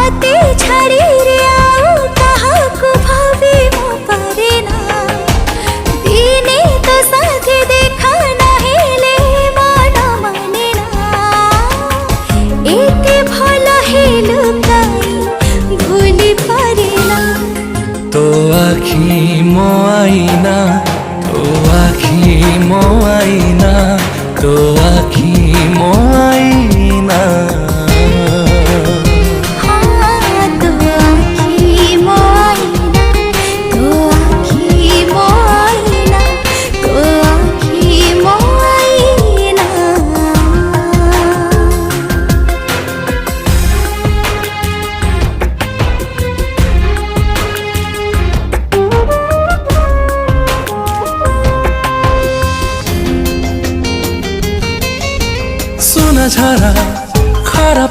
मते छाड़ी रे आओ कहा को भावे मो पारे ना दिने तो साथे देखा नहीं ले मन माने ना एते भला हेलु काई भूली पारे ना तो आखी मो आईना तो आखी मो आईना तो आखी मो